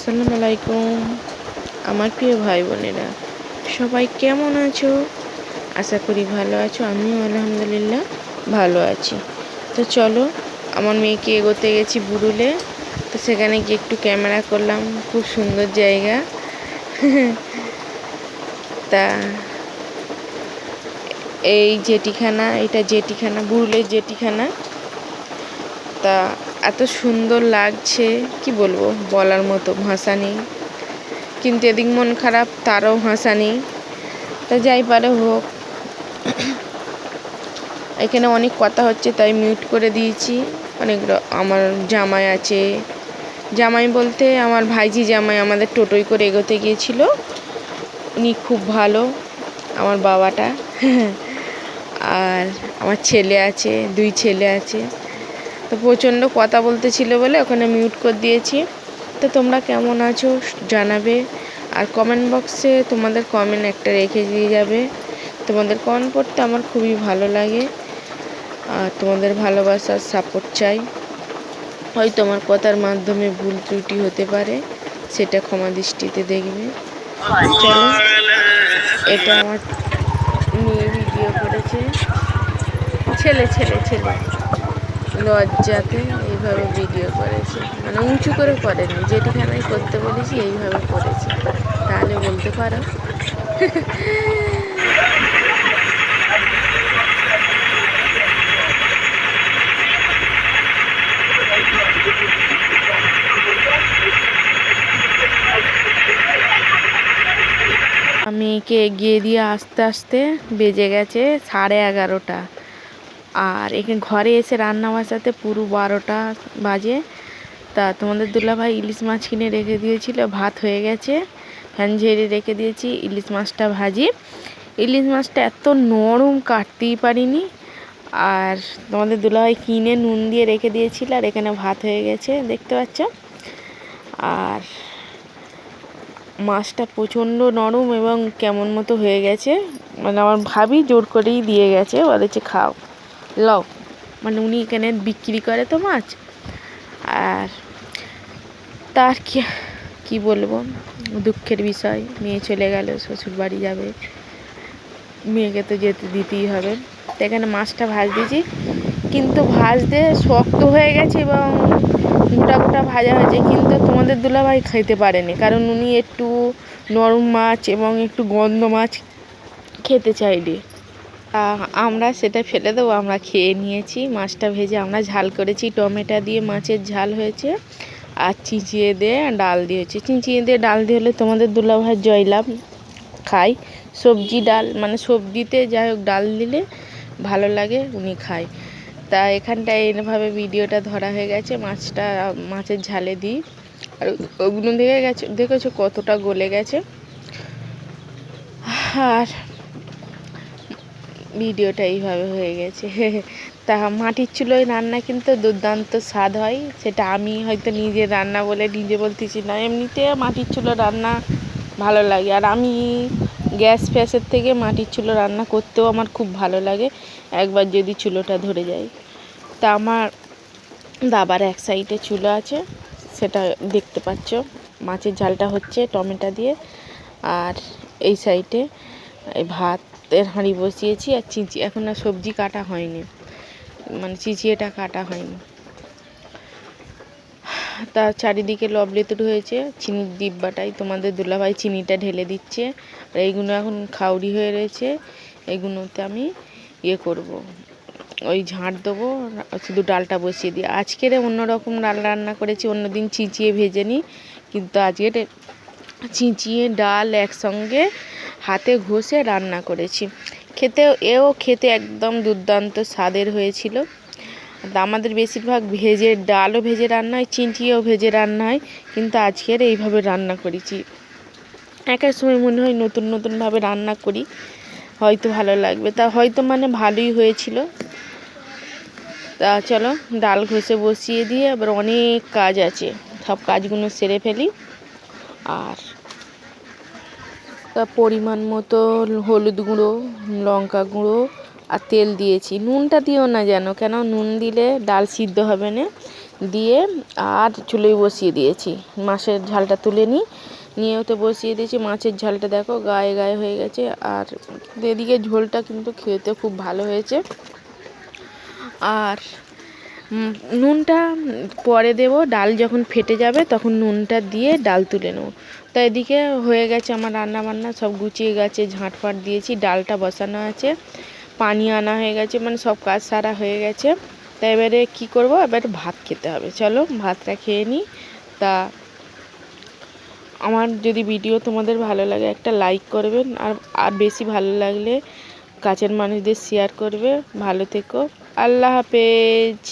আসসালামু আলাইকুম আমার প্রিয় ভাই বোনেরা, সবাই কেমন আছো? আশা করি ভালো আছো। আমিও আলহামদুলিল্লাহ ভালো আছি। তো চলো, আমার মেয়েকে এগোতে গেছি বুরুলে। তো সেখানে গিয়ে একটু ক্যামেরা করলাম, খুব সুন্দর জায়গা। তা এটা জেটিখানা, বুরুলের জেটিখানা। তা এত সুন্দর লাগছে, কি বলবো, বলার মতো ভাষা নেই। কিন্তু এদিক মন খারাপ, তারও ভাষা নেই। তা যাই পারে হোক, এখানে অনেক কথা হচ্ছে তাই মিউট করে দিয়েছি। আমার জামাই আছে, জামাই বলতে আমার ভাইজি জামাই আমাদের টোটোয় করে এগোতে গিয়েছিল। উনি খুব ভালো, আমার বাবাটা। আর আমার ছেলে আছে, 2 ছেলে আছে। তো প্রচণ্ড কথা বলতেছিল বলে ওখানে মিউট করে দিয়েছি। তো তোমরা কেমন আছো জানাবে, আর কমেন্ট বক্সে তোমাদের কমেন্ট একটা রেখে দিয়ে যাবে। তোমাদের কমেন্ট পড়তে আমার খুবই ভালো লাগে, আর তোমাদের ভালোবাসার সাপোর্ট চাই। হয়তো আমার কথার মাধ্যমে ভুল ত্রুটি হতে পারে, সেটা ক্ষমা দৃষ্টিতে দেখবে। চলো, এটা আমার মেয়ে ভিডিও করেছে, ছেলে ছেলে ছেলে লজ্জাতে এইভাবে ভিডিও করেছে, মানে উঁচু করে করেনি, যেটিখানায় করতে বলেছি এইভাবে করেছে। তাহলে বলতে পারো। মেয়েকে এগিয়ে দিয়ে আস্তে আস্তে বেজে গেছে 11:30। আর এখানে ঘরে এসে রান্না বসাতে পুরো 12টা বাজে। তা তোমাদের দুলাভাই ইলিশ মাছ কিনে রেখে দিয়েছিল, ভাত হয়ে গেছে, ফ্যান ঝেড়ে রেখে দিয়েছি। ইলিশ মাছটা ভাজি। ইলিশ মাছটা এত নরম, কাটতেই পারিনি। আর তোমাদের দুলাভাই কিনে নুন দিয়ে রেখে দিয়েছিল, আর এখানে ভাত হয়ে গেছে, দেখতে পাচ্ছ। আর মাছটা প্রচণ্ড নরম এবং কেমন মতো হয়ে গেছে, মানে আমার ভাবি জোর করেই দিয়ে গেছে, বলেছে খাও, লও। মানে উনি এখানে বিক্রি করে তো মাছ। আর তার কি বলবো, দুঃখের বিষয়, মেয়ে চলে গেল, শ্বশুর বাড়ি যাবে, মেয়েকে তো যেতে দিতেই হবে। তো এখানে মাছটা ভাজতেছি, কিন্তু ভাজতে শক্ত হয়ে গেছে এবং গোটা গোটা ভাজা হয়েছে, কিন্তু তোমাদের দুলাভাই খেতে পারেনি, কারণ উনি একটু নরম মাছ এবং একটু গন্ধ মাছ খেতে চাইলে। আমরা সেটা ফেলে দেবো, আমরা খেয়ে নিয়েছি। মাছটা ভেজে আমরা ঝাল করেছি, টমেটো দিয়ে মাছের ঝাল হয়েছে, আর চিচিয়ে দিয়ে ডাল দিয়েছি। চিচিয়ে দিয়ে ডাল দিয়ে হলে তোমাদের দুলাভাই জয়লাভ খায়। সবজি ডাল, মানে সবজিতে যাই হোক ডাল দিলে ভালো লাগে, উনি খায়। তা এখানটায় এভাবে ভিডিওটা ধরা হয়ে গেছে, মাছের ঝালে দিই। আর ওগুলো দেখেছো কতটা গলে গেছে। আর ভিডিওটা এইভাবে হয়ে গেছে। তা মাটির চুলোয় রান্না কিন্তু দুর্দান্ত স্বাদ হয়, সেটা আমি হয়তো নিজের রান্না বলে নিজে বলতেছি না, এমনিতে মাটির চুলো রান্না ভালো লাগে। আর আমি গ্যাস ফ্যাসের থেকে মাটির চুলো রান্না করতেও আমার খুব ভালো লাগে, একবার যদি চুলোটা ধরে যায়। তা আমার দাবার এক সাইডে চুলো আছে, সেটা দেখতে পাচ্ছ, মাছের ঝালটা হচ্ছে টমেটো দিয়ে। আর এই সাইডে এই ভাতের হাঁড়ি বসিয়েছি, আর এখন আর সবজি কাটা হয়নি, মানে চিচিয়েটা কাটা হয়নি। তার চারিদিকে লবলেতুড হয়েছে, চিনির ডিব্বাটাই তোমাদের দুলাভাই চিনিটা ঢেলে দিচ্ছে। আর এইগুলো এখন খাউড়ি হয়ে রয়েছে, এইগুলোতে আমি করব, ওই ঝাঁট দেবো, শুধু ডালটা বসিয়ে দিই। আজকের অন্যরকম ডাল রান্না করেছি, অন্যদিন চিচিয়ে ভেজে নিই, কিন্তু আজকের চিচিয়ে ডাল একসঙ্গে হাতে ঘষে রান্না করেছি। খেতে একদম দুর্দান্ত স্বাদের হয়েছিল। আমাদের বেশিরভাগ ডালও ভেজে রান্না হয়, চিচিয়েও ভেজে রান্না হয়, কিন্তু আজকের এইভাবে রান্না করেছি। এক এক সময় মনে হয় নতুন নতুনভাবে রান্না করি, হয়তো ভালো লাগবে। তা হয়তো মানে ভালোই হয়েছিল। তা চলো, ডাল ঘষে বসিয়ে দিয়ে আবার অনেক কাজ আছে, সব কাজগুলো সেরে ফেলি। আর পরিমাণ মতো হলুদ গুঁড়ো, লঙ্কা গুঁড়ো আর তেল দিয়েছি। নুনটা দিও না যেন, কেন নুন দিলে ডাল সিদ্ধ হবে না, দিয়ে আর চুলোয় বসিয়ে দিয়েছি। মাছের ঝালটা তুলে নিয়ে ওতে বসিয়ে দিয়েছি। মাছের ঝালটা দেখো গায়ে গায়ে হয়ে গেছে। আর এদিকে ঝোলটা কিন্তু খেতে খুব ভালো হয়েছে। আর নুনটা পরে দেবো, ডাল যখন ফেটে যাবে তখন নুনটা দিয়ে ডাল তুলে নেবো। তো এদিকে হয়ে গেছে আমার রান্না বান্না, সব গুছিয়ে গেছে, ঝাঁটফাট দিয়েছি, ডালটা বসানো আছে, পানি আনা হয়ে গেছে, মানে সব কাজ সারা হয়ে গেছে। তা এবারে কী করবো, এবার ভাত খেতে হবে। চলো ভাতটা খেয়ে নিই। তা আমার যদি ভিডিও তোমাদের ভালো লাগে একটা লাইক করবেন, আর বেশি ভালো লাগলে কাছের মানুষদের শেয়ার করবে। ভালো থেকো, আল্লাহ হাফেজ।